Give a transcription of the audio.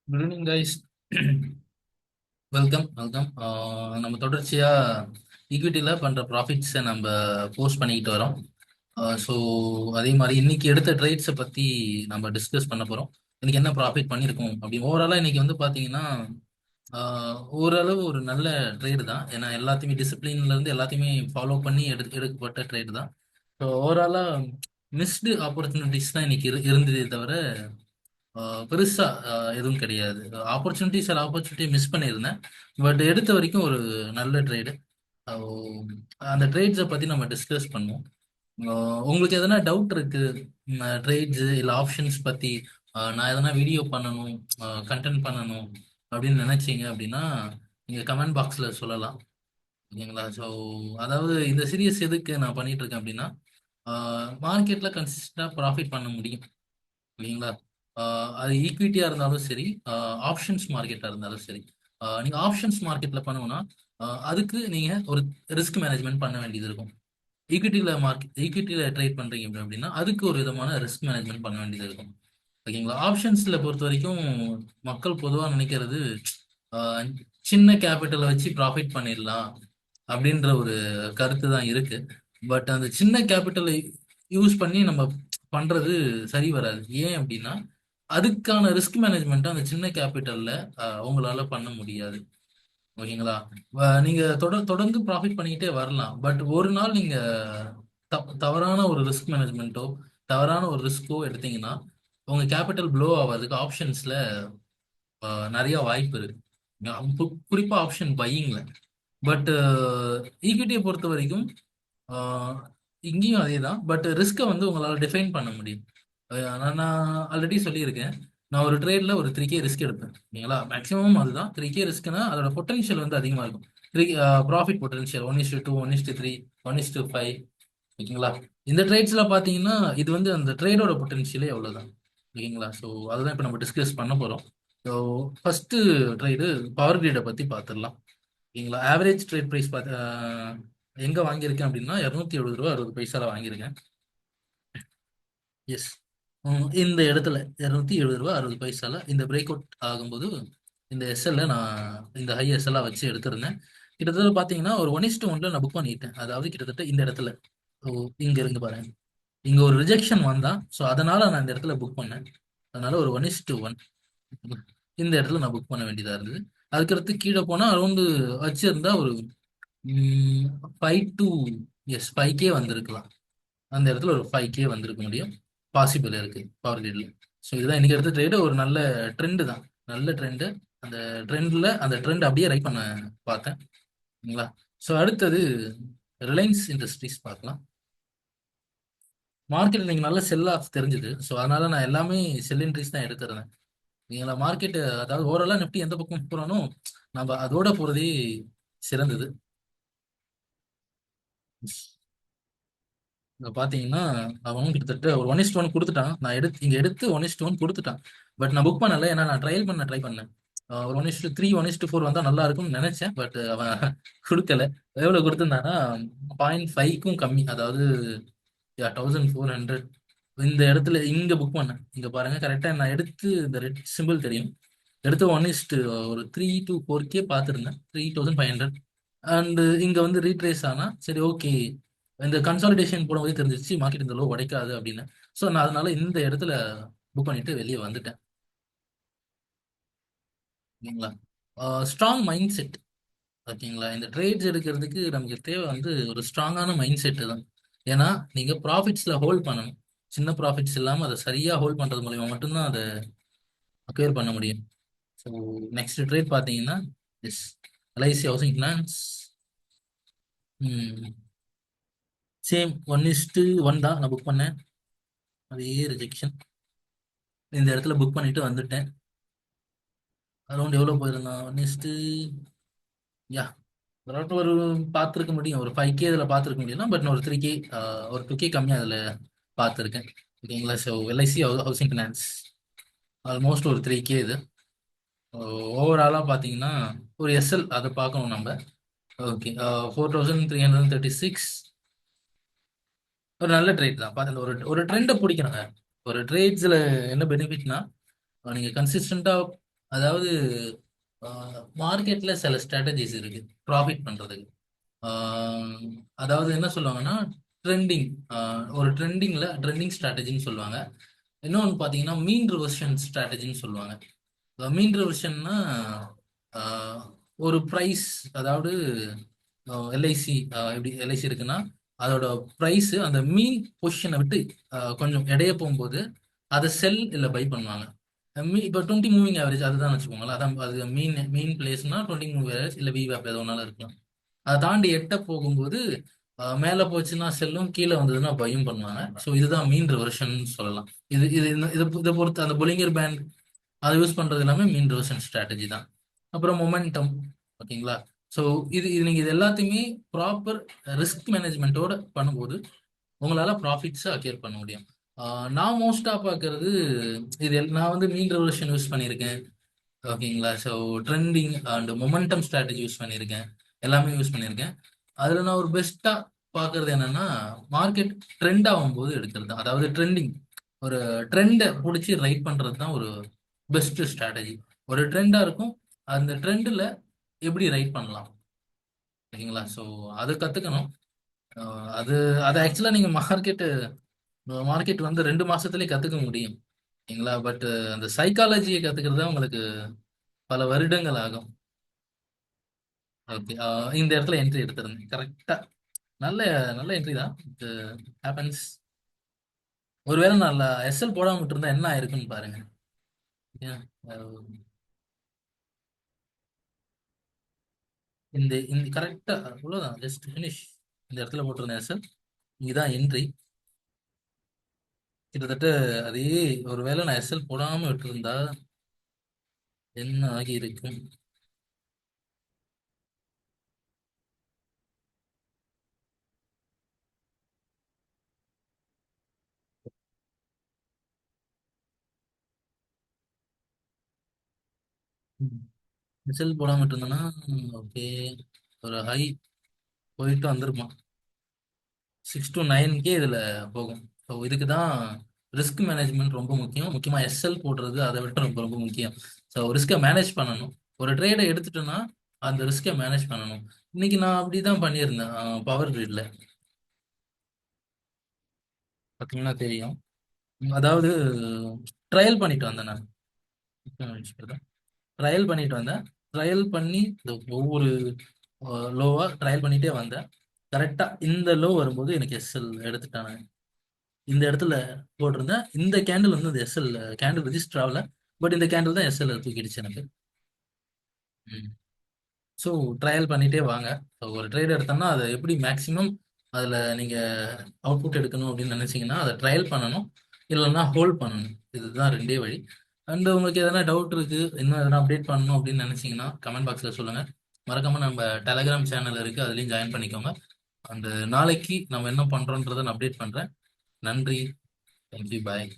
Good evening guys. Welcome welcome. நம்ம தொடர்ச்சியா ஈக்விட்டியில பண்ற ப்ராஃபிட்ஸை நம்ம போஸ்ட் பண்ணிக்கிட்டு வரோம். ஸோ அதே மாதிரி இன்னைக்கு எடுத்த ட்ரேட்ஸை பத்தி நம்ம டிஸ்கஸ் பண்ண போறோம். இன்னைக்கு என்ன ப்ராஃபிட் பண்ணியிருக்கோம் அப்படி ஓவராலா இன்னைக்கு வந்து பாத்தீங்கன்னா ஓரளவு ஒரு நல்ல ட்ரேடு தான். ஏன்னா எல்லாத்தையுமே டிசிப்ளின்ல இருந்து எல்லாத்தையுமே ஃபாலோ பண்ணி எடுக்கப்பட்ட ட்ரேடு தான். ஸோ ஓவராலா மிஸ்டு ஆப்பர்ச்சுனிட்டிஸ் தான் இன்னைக்கு இருந்ததே தவிர பெருசா எதுவும் கிடையாது. ஆப்பர்ச்சுனிட்டி மிஸ் பண்ணியிருந்தேன். பட் எடுத்த வரைக்கும் ஒரு நல்ல ட்ரேடு. அந்த ட்ரேட்ஸை பத்தி நம்ம டிஸ்கஸ் பண்ணுவோம். உங்களுக்கு எதனா டவுட் இருக்கு ட்ரேட்ஸ் இல்ல ஆப்ஷன்ஸ் பத்தி, நான் எதனா வீடியோ பண்ணணும், கண்டென்ட் பண்ணணும் அப்படின்னு நினைச்சீங்க அப்படின்னா நீங்க கமெண்ட் பாக்ஸ்ல சொல்லலாம். ஓகேங்களா? ஸோ அதாவது இந்த சீரியஸ் எதுக்கு நான் பண்ணிட்டு இருக்கேன் அப்படின்னா மார்க்கெட்ல கன்சிஸ்டண்டா ப்ராஃபிட் பண்ண முடியும். இல்லைங்களா? அது ஈக்விட்டியா இருந்தாலும் சரி, ஆப்ஷன்ஸ் மார்க்கெட்டா இருந்தாலும் சரி. நீங்க ஆப்ஷன்ஸ் மார்க்கெட்ல பண்ணணும்னா அதுக்கு நீங்க ஒரு ரிஸ்க் மேனேஜ்மெண்ட் பண்ண வேண்டியது இருக்கும். ஈக்விட்டியில ட்ரேட் பண்றீங்க அப்படின்னா அதுக்கு ஒரு விதமான ரிஸ்க் மேனேஜ்மெண்ட் பண்ண வேண்டியது இருக்கும். ஓகேங்களா? ஆப்ஷன்ஸ்ல பொறுத்த வரைக்கும் மக்கள் பொதுவாக நினைக்கிறது ஆஹ், சின்ன கேபிட்டலை வச்சு ப்ராஃபிட் பண்ணிடலாம் அப்படின்ற ஒரு கருத்து தான் இருக்கு. பட் அந்த சின்ன கேபிட்டலை யூஸ் பண்ணி நம்ம பண்றது சரி வராது. ஏன் அப்படின்னா அதுக்கான ரிஸ்க் மேனேஜ்மெண்ட் அந்த சின்ன கேபிட்டல்ல உங்களால பண்ண முடியாது. ஓகேங்களா? நீங்க தொடர்ந்து ப்ராஃபிட் பண்ணிக்கிட்டே வரலாம். பட் ஒரு நாள் நீங்க தவறான ஒரு ரிஸ்க் மேனேஜ்மெண்ட்டோ தவறான ஒரு ரிஸ்கோ எடுத்தீங்கன்னா உங்க கேபிட்டல் ப்ளோ ஆகிறதுக்கு ஆப்ஷன்ஸ்ல நிறைய வாய்ப்பு இருக்கு. குறிப்பா ஆப்ஷன் பையிங்ல. பட் ஈக்விட்டியை பொறுத்த வரைக்கும் ஆஹ் இங்கேயும் அதே தான். பட் ரிஸ்க்கை வந்து உங்களால் டிஃபைன் பண்ண முடியும். நான் ஆல்ரெடி சொல்லியிருக்கேன். நான் ஒரு ட்ரேட்ல ஒரு 3K ரிஸ்க் எடுப்பேன். ஓகேங்களா? மேக்ஸிமம் அதுதான் 3K ரிஸ்க்னா அதோட பொட்டன்ஷியல் வந்து அதிகமாக இருக்கும். Three profit potential 1:2, 1:3, 1:5. ஓகேங்களா? இந்த ட்ரேட்ஸ்ல பார்த்தீங்கன்னா இது வந்து அந்த ட்ரேடோட பொட்டன்ஷியலே எவ்வளோதான். ஓகேங்களா? ஸோ அதுதான் இப்போ நம்ம டிஸ்கஸ் பண்ண போகிறோம். ஸோ ஃபர்ஸ்ட் ட்ரேடு பவர் கிரிடை பற்றி பார்த்துடலாம். ஓகேங்களா? ஆவரேஜ் ட்ரேட் ப்ரைஸ் பார்த்து எங்க வாங்கியிருக்கேன் அப்படின்னா 270 ரூபா 60 பைசால வாங்கியிருக்கேன். எஸ். இந்த இடத்துல 270 ரூபா 60 பைசால இந்த பிரேக் அவுட் ஆகும்போது இந்த எஸ்எல்ல நான் இந்த ஹை எஸ்எல்லா வச்சு எடுத்திருந்தேன். கிட்டத்தட்ட பாத்தீங்கன்னா ஒரு 1:1 நான் புக் பண்ணிட்டேன். அதாவது கிட்டத்தட்ட இந்த இடத்துல ஓ இங்க இருந்து பாருங்க. இங்க ஒரு ரிஜெக்ஷன் வந்தான். ஸோ அதனால நான் இந்த இடத்துல புக் பண்ணேன். அதனால ஒரு 1:1 இந்த இடத்துல நான் புக் பண்ண வேண்டியதா இருந்தது. அதுக்கடுத்து கீழே போனா அரௌண்டு வச்சிருந்தா ஒரு 5 டு எஸ் 5K வந்திருக்கலாம். அந்த இடத்துல ஒரு 5K வந்திருக்க முடியும். பாசிபிள் இருக்கு பவர் கிரிட்ல. ஸோ இதுதான் இன்னைக்கு எடுத்த ட்ரேடு. ஒரு நல்ல ட்ரெண்டு தான். நல்ல ட்ரெண்டு. அந்த அந்த ட்ரெண்ட் அப்படியே ரைட் பண்ண பார்த்தேன். சரிங்களா? ஸோ அடுத்தது ரிலையன்ஸ் இண்டஸ்ட்ரீஸ் பார்க்கலாம். மார்க்கெட் நீங்க நல்ல செல் ஆஃப் தெரிஞ்சுது. ஸோ அதனால நான் எல்லாமே செல் இன்ட்ரீஸ் தான் எடுத்திருந்தேன். நீங்களா மார்க்கெட் அதாவது ஓவராலா நிஃப்டி எந்த பக்கம் போறானோ நம்ம அதோட போறதே சிறந்தது. இங்க பாத்தீங்கன்னா அவன் கிட்டத்தட்ட ஒரு 1:1 கொடுத்துட்டான். நான் இங்க எடுத்து 1:1 கொடுத்துட்டான். பட் நான் புக் பண்ணல. ஏன்னா நான் ட்ரை பண்ணேன். ஒரு 1:3 1:4 வந்தா நல்லா இருக்கும்னு நினைச்சேன். பட் அவன் கொடுக்கல. எவ்வளவு கொடுத்திருந்தானா 0.5க்கும் கம்மி. அதாவது 1400 இந்த இடத்துல இங்க புக் பண்ணேன். இங்க பாருங்க கரெக்டா நான் எடுத்து இந்த ரெட் சிம்பிள் தெரியும். எடுத்து 1:, ஒரு 3 to 4K பார்த்துருந்தேன். 3500. அண்ட் இங்க வந்து ரீட்ரேஸ் ஆனா சரி ஓகே. இந்த கன்சாலிடேஷன் போடும்போது தெரிஞ்சிச்சு மார்க்கெட் இந்த லோ உடைக்காது அப்படின்னு. ஸோ நான் அதனால இந்த இடத்துல புக் பண்ணிட்டு வெளியே வந்துட்டேன். ஓகேங்களா? Strong mind set. ஓகேங்களா? இந்த ட்ரேட்ஸ் எடுக்கிறதுக்கு நமக்கு தேவை வந்து ஒரு ஸ்ட்ராங்கான மைண்ட் செட் தான். ஏன்னா நீங்க ப்ராஃபிட்ஸ்ல ஹோல்ட் பண்ணணும். சின்ன ப்ராஃபிட்ஸ் இல்லாம அதை சரியா ஹோல்ட் பண்றது மூலியமா மட்டும்தான் அதை அக்வேர் பண்ண முடியும். ஸோ நெக்ஸ்ட் ட்ரேட் பார்த்தீங்கன்னா yes LIC housing finance. Same 1:1 தான் நான் புக் பண்ணேன். அதே ரிஜெக்ஷன். இந்த இடத்துல புக் பண்ணிட்டு வந்துட்டேன். அரௌண்ட் எவ்வளோ போயிருந்தான் 1:, யா அரௌண்ட் ஒரு பார்த்துருக்க முடியும். ஒரு 5K இதில் பார்த்துருக்க முடியும். பட் நான் ஒரு 3K ஒரு 2K கம்மியாக அதில் பார்த்துருக்கேன். ஓகேங்களா? So LIC housing finance almost ஒரு 3K இது. ஓவராலாக பார்த்தீங்கன்னா ஒரு எஸ்எல் அதை பார்க்கணும் நம்ம. ஓகே. 4336 ஒரு நல்ல ட்ரேட் தான். பார்த்து ஒரு ஒரு ட்ரெண்டை பிடிக்கணுங்க. ஒரு ட்ரேட்ஸில் என்ன பெனிஃபிட்னா நீங்க கன்சிஸ்டண்டா அதாவது மார்க்கெட்ல சில ஸ்ட்ராட்டஜிஸ் இருக்கு ப்ராஃபிட் பண்றதுக்கு. ஆஹ் அதாவது என்ன சொல்லுவாங்கன்னா ட்ரெண்டிங், ஒரு ட்ரெண்டிங் ஸ்ட்ராட்டஜின்னு சொல்லுவாங்க. இன்னொன்று பார்த்தீங்கன்னா மீன் ரிவர்ஷன் ஸ்ட்ராட்டஜின்னு சொல்லுவாங்க. மீன் ரிவர்ஷன்னா ஒரு ப்ரைஸ், அதாவது எல்ஐசி, எப்படி எல்ஐசி இருக்குன்னா அதோட ப்ரைஸ் அந்த மீன் பொசிஷனை விட்டு கொஞ்சம் இடைய போகும்போது அதை செல் இல்லை பை பண்ணுவாங்க. இப்போ 20 மூவிங் ஆவரேஜ் அதுதான் வச்சுக்கோங்களேன். அதான் அது மீன் பிளேஸ்னா 20 மூவிங் ஆவரேஜ் இல்லை விவேப் எது ஒன்றாலும் இருக்கலாம். அதை தாண்டி எட்ட போகும்போது மேலே போச்சுன்னா செல்லும், கீழே வந்ததுன்னா பையும் பண்ணுவாங்க. ஸோ இதுதான் மீன் ரிவர்ஷன் சொல்லலாம். இது இது இதை பொறுத்து அந்த பொலிங்கர் பேண்ட் அதை யூஸ் பண்றது எல்லாமே மீன் ரிவர்ஷன் ஸ்ட்ராட்டஜி தான். அப்புறம் மொமெண்டம். ஓகேங்களா? ஸோ நீங்க இது எல்லாத்தையுமே ப்ராப்பர் ரிஸ்க் மேனேஜ்மெண்ட்டோட பண்ணும்போது உங்களால ப்ராஃபிட்ஸை அக்கேர் பண்ண முடியும். நான் மோஸ்டா பார்க்கறது நான் வந்து மீன் ரெவல்யூஷன் யூஸ் பண்ணியிருக்கேன். ஓகேங்களா? So trending and momentum strategy use பண்ணியிருக்கேன். எல்லாமே யூஸ் பண்ணியிருக்கேன். அதில் நான் ஒரு பெஸ்ட்டாக பார்க்கறது என்னன்னா மார்க்கெட் ட்ரெண்ட் ஆகும்போது எடுக்கிறது தான். அதாவது ட்ரெண்டிங், ஒரு ட்ரெண்டை பிடிச்சி ரைட் பண்ணுறது தான் ஒரு பெஸ்ட் ஸ்ட்ராட்டஜி. ஒரு ட்ரெண்டாக இருக்கும், அந்த ட்ரெண்டில் எப்படி ரைட் பண்ணலாம். ஓகேங்களா? ஸோ அதை கற்றுக்கணும். அது அது ஆக்சுவலாக நீங்கள் மார்க்கெட் வந்து 2 மாசத்துலயே கற்றுக்க முடியும். ஓகேங்களா? பட் அந்த சைக்காலஜியை கற்றுக்கிறது தான் உங்களுக்கு பல வருடங்கள் ஆகும். ஓகே, இந்த இடத்துல என்ட்ரி எடுத்துருங்க கரெக்டா. நல்ல நல்ல என்ட்ரி தான். It happens. ஒருவேளை நான் எஸ்எல் போடாம விட்டுருந்தா என்ன ஆயிருக்குன்னு பாருங்க. ஏன், இந்த இந்த கரெக்டா அவ்வளோதான், ஜஸ்ட் ஃபினிஷ். இந்த இடத்துல போட்டிருந்தேன் எஸ்எல். இதுதான் என்ட்ரி. கிட்டத்தட்ட அதே. ஒருவேளை நான் எஸ்எல் போடாம விட்டுருந்தா என்ன ஆகி இருக்கும். எஸ்எல் போடாம விட்டுருந்தேன்னா ஓகே, ஒரு ஹை போயிட்டு வந்திருப்பான். 6 to 9K இதுல போகும். ஸோ இதுக்கு தான் ரிஸ்க் மேனேஜ்மெண்ட் ரொம்ப முக்கியம். முக்கியமா எஸ்எல் போடுறது அதை விட ரொம்ப ரொம்ப முக்கியம். ஸோ ரிஸ்க்கை மேனேஜ் பண்ணணும். ஒரு ட்ரேடை எடுத்துட்டோன்னா அந்த ரிஸ்க்கை மேனேஜ் பண்ணணும். இன்னைக்கு நான் அப்படிதான் பண்ணியிருந்தேன். பவர் கிரிட்ல பார்த்தீங்கன்னா தெரியும். அதாவது ட்ரையல் பண்ணிட்டு வந்தேன் நான். ட்ரையல் பண்ணிட்டு வந்தேன். ட்ரையல் பண்ணி இந்த ஒவ்வொரு லோவா ட்ரையல் பண்ணிட்டே வந்தேன். கரெக்டா இந்த லோ வரும்போது எனக்கு எஸ்எல் எடுத்துட்டாங்க. இந்த இடத்துல போட்டிருந்தேன். இந்த கேண்டில் வந்து இந்த எஸ்எல் கேண்டில் ரெஜிஸ்டர் ஆகல. பட் இந்த கேண்டில் தான் எஸ்எல் தூக்கிடுச்சு எனக்கு. ஸோ ட்ரையல் பண்ணிட்டே வாங்க. ஸோ ஒரு ட்ரேட் எடுத்தோம்னா அதை எப்படி மேக்ஸிமம் அதில் நீங்கள் அவுட்புட் எடுக்கணும் அப்படின்னு நினைச்சீங்கன்னா அதை ட்ரையல் பண்ணணும், இல்லைன்னா ஹோல்ட் பண்ணணும். இதுதான் ரெண்டே வழி. அண்ட் உங்களுக்கு எதனா டவுட் இருக்கு, இன்னும் எதனா அப்டேட் பண்ணணும் அப்படின்னு நினைச்சீங்கன்னா கமெண்ட் பாக்ஸில் சொல்லுங்க. மறக்காம நம்ம டெலகிராம் சேனல் இருக்கு, அதுலேயும் ஜாயின் பண்ணிக்கோங்க. அந்த நாளைக்கு நம்ம என்ன பண்றோன்றதை நான் அப்டேட் பண்றேன். நன்றி. தேங்க்யூ. பாய்.